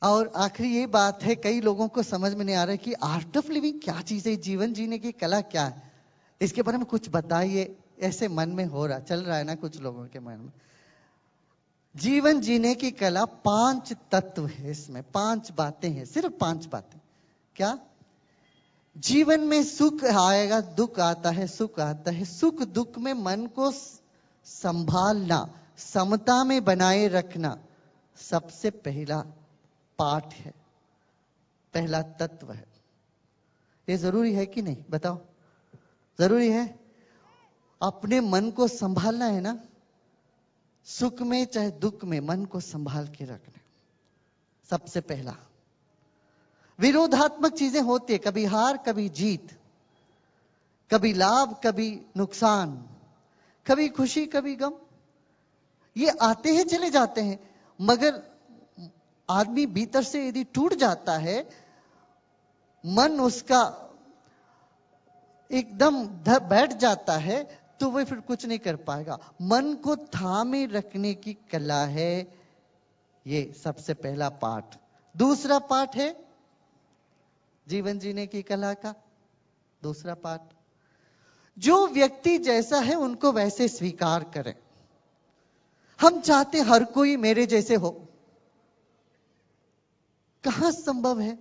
और आखिरी ये बात है, कई लोगों को समझ में नहीं आ रहा है कि आर्ट ऑफ लिविंग क्या चीज है, जीवन जीने की कला क्या है। इसके बारे में कुछ बताइए। ऐसे मन में हो रहा, चल रहा है ना कुछ लोगों के मन में। जीवन जीने की कला 5 तत्व है, इसमें 5 बातें हैं, सिर्फ 5 बातें। क्या? जीवन में सुख आएगा, दुख आता है, सुख आता है। सुख दुख में मन को संभालना, समता में बनाए रखना सबसे पहला पाठ है, पहला तत्व है। ये जरूरी है कि नहीं, बताओ? जरूरी है। अपने मन को संभालना है ना, सुख में चाहे दुख में मन को संभाल के रखना सबसे पहला। विरोधात्मक चीजें होती है, कभी हार कभी जीत, कभी लाभ कभी नुकसान, कभी खुशी कभी गम। ये आते हैं चले जाते हैं, मगर आदमी भीतर से यदि टूट जाता है, मन उसका एकदम बैठ जाता है, तो वह फिर कुछ नहीं कर पाएगा। मन को थामे रखने की कला है ये सबसे पहला पाठ। दूसरा पाठ है जीवन जीने की कला का दूसरा पाठ, जो व्यक्ति जैसा है उनको वैसे स्वीकार करें। हम चाहते हर कोई मेरे जैसे हो, कहां संभव है?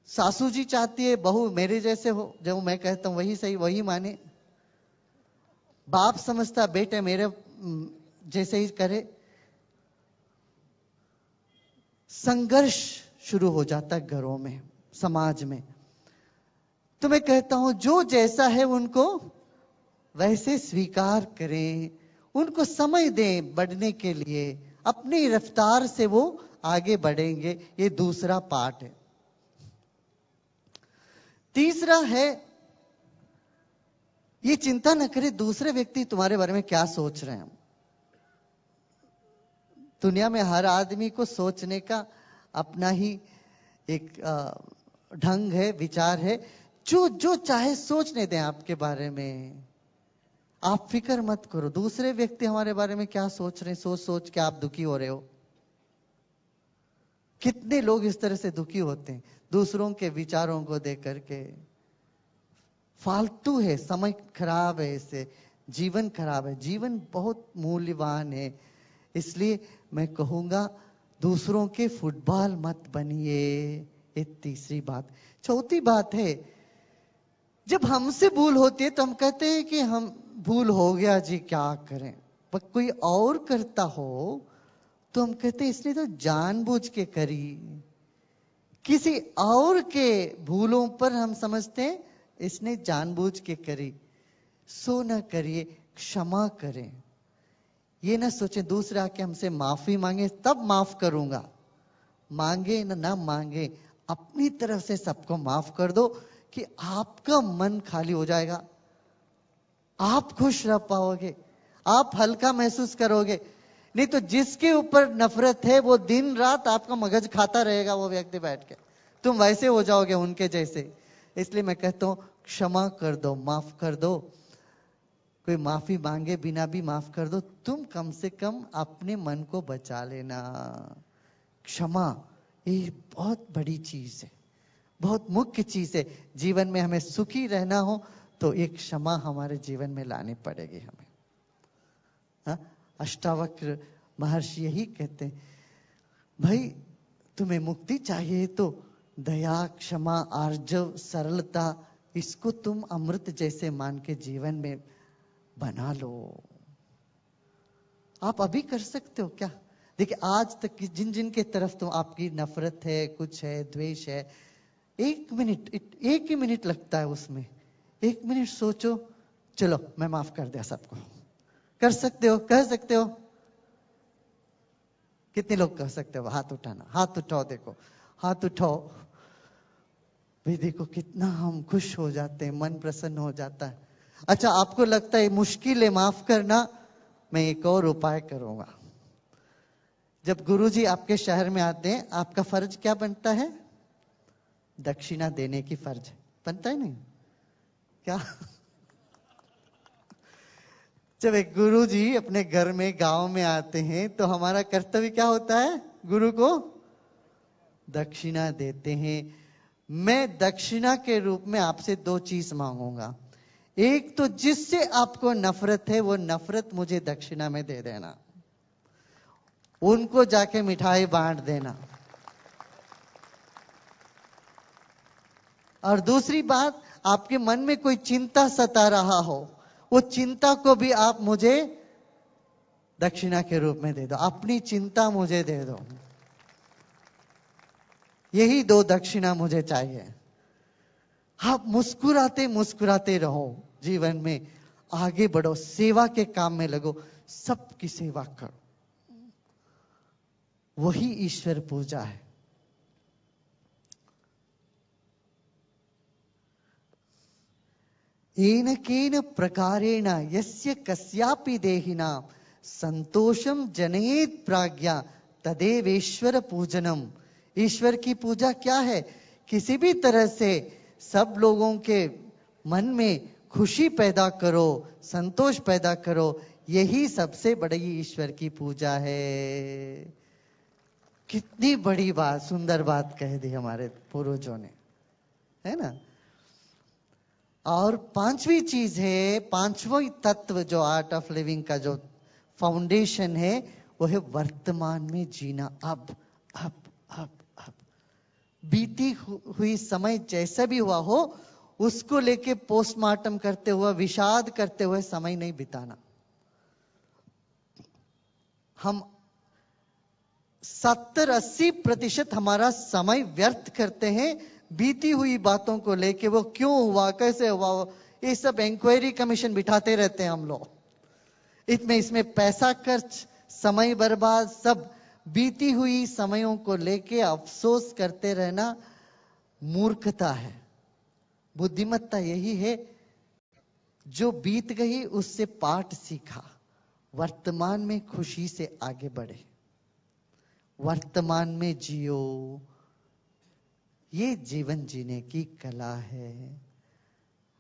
सासू जी चाहती है बहू मेरे जैसे हो, जो मैं कहता हूं वही सही वही माने। बाप समझता बेटे मेरे जैसे ही करे। संघर्ष शुरू हो जाता है घरों में, समाज में। तो मैं कहता हूं जो जैसा है उनको वैसे स्वीकार करें, उनको समय दें बढ़ने के लिए, अपनी रफ्तार से वो आगे बढ़ेंगे। ये दूसरा पार्ट है। तीसरा है, ये चिंता न करे दूसरे व्यक्ति तुम्हारे बारे में क्या सोच रहे हैं। दुनिया में हर आदमी को सोचने का अपना ही एक ढंग है, विचार है। जो चाहे सोचने दें आपके बारे में, आप फिक्र मत करो दूसरे व्यक्ति हमारे बारे में क्या सोच रहे हैं। सोच सोच के आप दुखी हो रहे हो। कितने लोग इस तरह से दुखी होते हैं दूसरों के विचारों को देख करके। फालतू है, समय खराब है, इससे जीवन खराब है। जीवन बहुत मूल्यवान है, इसलिए मैं कहूंगा दूसरों के फुटबॉल मत बनिए। ये तीसरी बात। चौथी बात है, जब हमसे भूल होती है तो हम कहते हैं कि हम भूल हो गया जी क्या करें। पर कोई और करता हो तो हम कहते हैं इसने तो जानबूझ के करी। किसी और के भूलों पर हम समझते हैं इसने जानबूझ के करी। सो न करिए, क्षमा करें। ये ना सोचें दूसरा आके हमसे माफी मांगे तब माफ करूंगा। मांगे ना मांगे, अपनी तरफ से सबको माफ कर दो कि आपका मन खाली हो जाएगा, आप खुश रह पाओगे, आप हल्का महसूस करोगे। नहीं तो जिसके ऊपर नफरत है वो दिन रात आपका मगज खाता रहेगा, वो व्यक्ति बैठ के, तुम वैसे हो जाओगे उनके जैसे। इसलिए मैं कहता हूं क्षमा कर दो, माफ कर दो। कोई माफी मांगे बिना भी माफ कर दो। तुम कम से कम अपने मन को बचा लेना। क्षमा ये बहुत बड़ी चीज है, बहुत मुख्य चीज है। जीवन में हमें सुखी रहना हो तो एक क्षमा हमारे जीवन में लानी पड़ेगी हमें। हाँ? अष्टावक्र महर्षि यही कहते हैं, भाई तुम्हें मुक्ति चाहिए तो दया, क्षमा, आर्जव, सरलता, इसको तुम अमृत जैसे मान के जीवन में बना लो। आप अभी कर सकते हो क्या? देखिए आज तक की जिन जिन के तरफ तो आपकी नफरत है, कुछ है, द्वेष है, एक ही मिनट लगता है उसमें। 1 मिनट सोचो, चलो मैं माफ कर दिया सबको। कर सकते हो? कह सकते हो? कितने लोग कह सकते हो? हाथ उठाना, हाथ उठाओ। देखो हाथ उठाओ भाई, देखो कितना हम खुश हो जाते हैं, मन प्रसन्न हो जाता है। अच्छा आपको लगता है मुश्किल है माफ करना, मैं एक और उपाय करूंगा। जब गुरुजी आपके शहर में आते हैं, आपका फर्ज क्या बनता है? दक्षिणा देने की फर्ज बनता है नहीं क्या? जब एक गुरु जी अपने घर में गांव में आते हैं तो हमारा कर्तव्य क्या होता है? गुरु को दक्षिणा देते हैं। मैं दक्षिणा के रूप में आपसे दो चीज मांगूंगा। एक तो जिससे आपको नफरत है वो नफरत मुझे दक्षिणा में दे देना, उनको जाके मिठाई बांट देना। और दूसरी बात, आपके मन में कोई चिंता सता रहा हो, वो चिंता को भी आप मुझे दक्षिणा के रूप में दे दो। अपनी चिंता मुझे दे दो। यही दो दक्षिणा मुझे चाहिए। आप मुस्कुराते मुस्कुराते रहो, जीवन में आगे बढ़ो, सेवा के काम में लगो, सबकी सेवा करो। वही ईश्वर पूजा है। येन केन प्रकारेण यस्य कस्यापि देहिनां संतोषम जनयेत प्राज्ञा तदेवेश्वर पूजनम। ईश्वर की पूजा क्या है? किसी भी तरह से सब लोगों के मन में खुशी पैदा करो, संतोष पैदा करो, यही सबसे बड़ी ईश्वर की पूजा है। कितनी बड़ी बात, सुंदर बात कह दी हमारे पूर्वजों ने, है ना। और पांचवी चीज है, पांचवी तत्व जो आर्ट ऑफ लिविंग का जो फाउंडेशन है, वो है वर्तमान में जीना। अब अब अब अब बीती हुई समय जैसा भी हुआ हो, उसको लेके पोस्टमार्टम करते हुए, विषाद करते हुए समय नहीं बिताना। हम 70-80% हमारा समय व्यर्थ करते हैं बीती हुई बातों को लेके। वो क्यों हुआ, कैसे हुआ, ये सब इंक्वायरी कमीशन बिठाते रहते हैं हम लोग। इसमें पैसा खर्च, समय बर्बाद, सब बीती हुई समयों को लेके अफसोस करते रहना मूर्खता है। बुद्धिमत्ता यही है जो बीत गई उससे पाठ सीखा, वर्तमान में खुशी से आगे बढ़े, वर्तमान में जियो। ये जीवन जीने की कला है।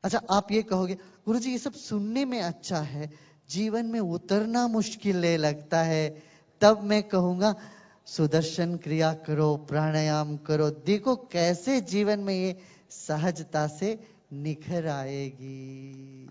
अच्छा, आप ये कहोगे गुरुजी ये सब सुनने में अच्छा है, जीवन में उतरना मुश्किल लगता है। तब मैं कहूंगा सुदर्शन क्रिया करो, प्राणायाम करो, देखो कैसे जीवन में ये सहजता से निखर आएगी।